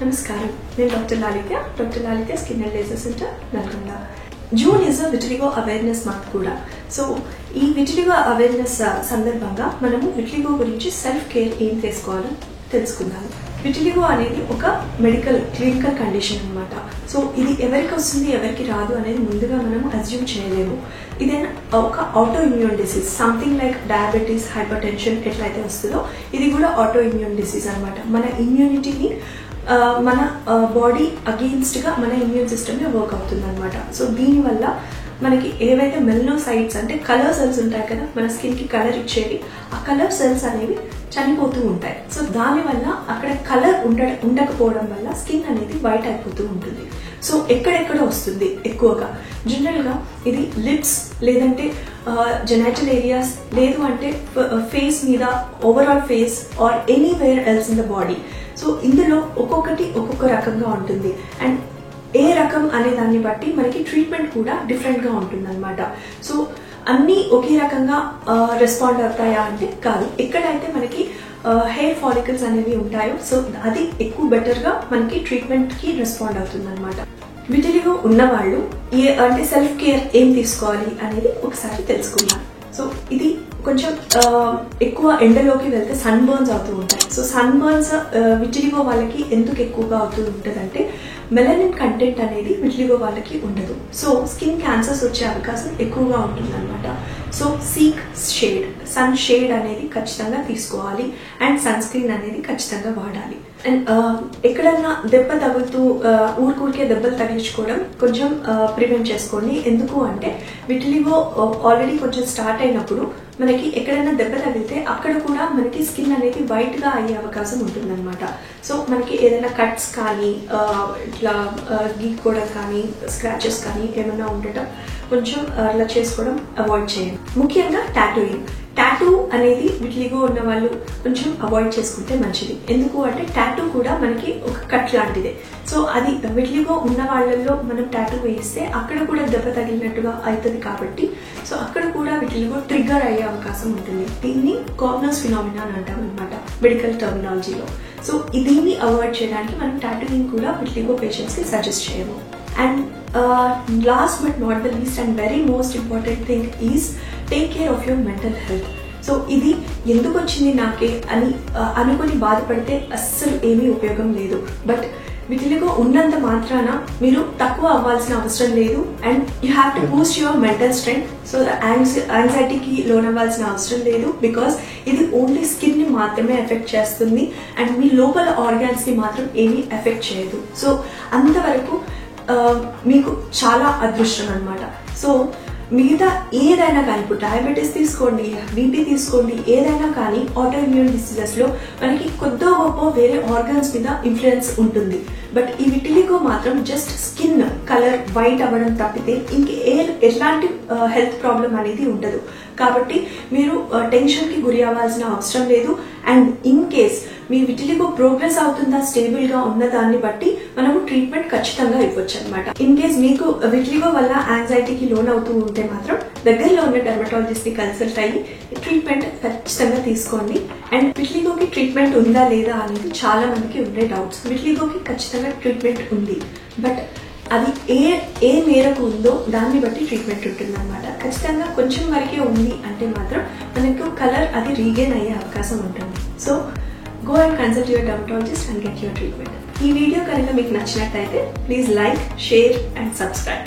Namaskaram. I am Dr. Lalithya, Skin and Laser Center, Nalgonda. June is a vitiligo awareness month kuda. So, ee vitiligo awareness సందర్భంగా మనము vitiligo గురించి self care ఏం తీసుకోవాలో తెలుసుకుందాం. vitiligo అనేది ఒక medical clinical condition అన్నమాట. So ఇది ఎవరికి వస్తుంది ఎవరికి రాదు అనేది ముందుగా మనం అజ్యూమ్ చేయలేము. ఇదేనా ఒక auto immune disease, something like diabetes, hypertension ఎట్లయితే వస్తుందో ఇది కూడా ఆటో ఇమ్యూన్ డిసీజ్ అన్నమాట. మన ఇమ్యూనిటీని మన బాడీ అగెయిన్స్ట్ గా మన ఇమ్యూన్ సిస్టమ్ వర్క్ అవుతుంది అనమాట. సో దీనివల్ల మనకి ఏవైతే మెలనోసైట్స్ అంటే కలర్ సెల్స్ ఉంటాయి కదా, మన స్కిన్ కి కలర్ ఇచ్చేవి, ఆ కలర్ సెల్స్ అనేవి చనిపోతూ ఉంటాయి. సో దానివల్ల అక్కడ కలర్ ఉండకపోవడం వల్ల స్కిన్ అనేది వైట్ అయిపోతూ ఉంటుంది. సో ఎక్కడెక్కడ వస్తుంది ఎక్కువగా, జనరల్ గా ఇది లిప్స్, లేదంటే జెనైటల్ ఏరియాస్, లేదు అంటే ఫేస్ మీద, overall face or anywhere else in the body. So ఇందులో ఒక్కొక్కటి ఒక్కొక్క రకంగా ఉంటుంది. అండ్ ఏ రకం అనే దాన్ని బట్టి మనకి ట్రీట్మెంట్ కూడా డిఫరెంట్ గా ఉంటుంది అనమాట. సో అన్ని ఒకే రకంగా రెస్పాండ్ అవుతాయా అంటే కాదు. ఎక్కడైతే మనకి హెయిర్ ఫాలికల్స్ అనేవి ఉంటాయో సో అది ఎక్కువ బెటర్ గా మనకి ట్రీట్మెంట్ కి రెస్పాండ్ అవుతుంది అనమాట. విటిలిగో ఉన్నవాళ్ళు అంటే సెల్ఫ్ కేర్ ఏం తీసుకోవాలి అనేది ఒకసారి తెలుసుకుందాం. సో ఇది కొంచెం ఎక్కువ ఎండలోకి వెళ్తే సన్ బర్న్స్ అవుతూ ఉంటాయి. సో సన్ బర్న్స్ విటిలిగో వాళ్ళకి ఎందుకు ఎక్కువగా అవుతూ ఉంటుందంటే మెలనిన్ కంటెంట్ అనేది విటిలిగో వాళ్ళకి ఉండదు. సో స్కిన్ క్యాన్సర్స్ వచ్చే అవకాశం ఎక్కువగా ఉంటుంది అనమాట. So seek shade, sun shade అనేది ఖచ్చితంగా తీసుకోవాలి. అండ్ సన్ స్క్రీన్ అనేది ఖచ్చితంగా వాడాలి. అండ్ ఎక్కడన్నా దెబ్బ తగులుతూ ఊరికే దెబ్బలు తగిలించుకోవడం కొంచెం ప్రివెంట్ చేసుకోండి. ఎందుకు అంటే విటిలిగో ఆల్రెడీ కొంచెం స్టార్ట్ అయినప్పుడు మనకి ఎక్కడైనా దెబ్బ తగిలితే అక్కడ కూడా మనకి స్కిన్ అనేది వైట్ గా అయ్యే అవకాశం ఉంటుంది అనమాట. సో మనకి ఏదైనా కట్స్ కానీ ఇట్లా గీక్కోవడం కానీ స్క్రాచెస్ కానీ ఏమైనా ఉండటం కొంచెం అలా చేసుకోవడం అవాయిడ్ చేయండి. ముఖ్యంగా టాటూయింగ్. టాటూ అనేది విటిలిగో ఉన్న వాళ్ళు కొంచెం అవాయిడ్ చేసుకుంటే మంచిది. ఎందుకు అంటే టాటూ కూడా మనకి ఒక కట్ లాంటిదే. సో అది విటిలిగో ఉన్న వాళ్ళల్లో మనం టాటూ వేస్తే అక్కడ కూడా దెబ్బ తగిలినట్టుగా అవుతుంది కాబట్టి సో అక్కడ కూడా విటిలిగో ట్రిగ్గర్ అయ్యే అవకాశం ఉంటుంది. దీన్ని కార్నర్స్ ఫినామినా అని అంటాం అనమాట మెడికల్ టర్మినాలజీలో. సో దీన్ని అవాయిడ్ చేయడానికి మనం టాటూయింగ్ కూడా విటిలిగో పేషెంట్స్ కి సజెస్ట్ చేయము. And last but not the least and very most important thing is take care of your mental health. So ఇది ఎందుకు వచ్చింది నాకే అని అనుకుని బాధపడితే అస్సలు ఏమీ ఉపయోగం లేదు. బట్ విటిలిగో ఉన్నంత మాత్రాన మీరు తక్కువ అవ్వాల్సిన అవసరం లేదు. And you have to boost your mental strength. So యాంగ్జైటీకి లోన్ అవ్వాల్సిన అవసరం లేదు. బికాస్ ఇది ఓన్లీ స్కిన్ ని మాత్రమే ఎఫెక్ట్ చేస్తుంది అండ్ మీ లోపల ఆర్గాన్స్ ని మాత్రం ఏమీ ఎఫెక్ట్ చేయదు. సో అంతవరకు మీకు చాలా అదృష్టం అనమాట. సో మిగతా ఏదైనా కానీ, ఇప్పుడు డయాబెటీస్ తీసుకోండి, బీపీ తీసుకోండి, ఏదైనా కానీ ఆటో ఇమ్యూన్ డిసీజెస్ లో మనకి కొద్దో గొప్ప వేరే ఆర్గాన్స్ మీద ఇన్ఫ్లుయెన్స్ ఉంటుంది. బట్ ఈ విటిలిగో మాత్రం జస్ట్ స్కిన్ కలర్ వైట్ అవ్వడం తప్పితే ఎలాంటి హెల్త్ ప్రాబ్లం అనేది ఉండదు. కాబట్టి మీరు టెన్షన్ కి గురి అవ్వాల్సిన అవసరం లేదు. And in case me vitiligo progress అవుతుందా, స్టేబుల్ గా ఉన్న దాన్ని బట్టి మనము ట్రీట్మెంట్ ఖచ్చితంగా ఇవ్వచ్చు అనమాట. ఇన్ కేస్ మీకు విటిలిగో వల్ల యాంగ్జైటీకి లోన్ అవుతూ ఉంటే మాత్రం దగ్గరలో ఉన్న డెర్మటాలజిస్ట్ ని కన్సల్ట్ అయ్యి ట్రీట్మెంట్ ఖచ్చితంగా తీసుకోండి. అండ్ విటిలిగోకి ట్రీట్మెంట్ ఉందా లేదా అనేది చాలా మందికి ఉండే డౌట్స్. విటిలిగోకి ఖచ్చితంగా ట్రీట్మెంట్ ఉంది. బట్ అది ఏ మేరకు ఉందో దాన్ని బట్టి ట్రీట్మెంట్ ఉంటుంది అనమాట. ఖచ్చితంగా కొంచెం వరకే ఉంది అంటే మాత్రం మనకు కలర్ అది రీగెయిన్ అయ్యే అవకాశం ఉంటుంది. So go and consult your dermatologist and get your treatment. ఈ వీడియో కనుక మీకు నచ్చినట్టయితే please like, share and subscribe.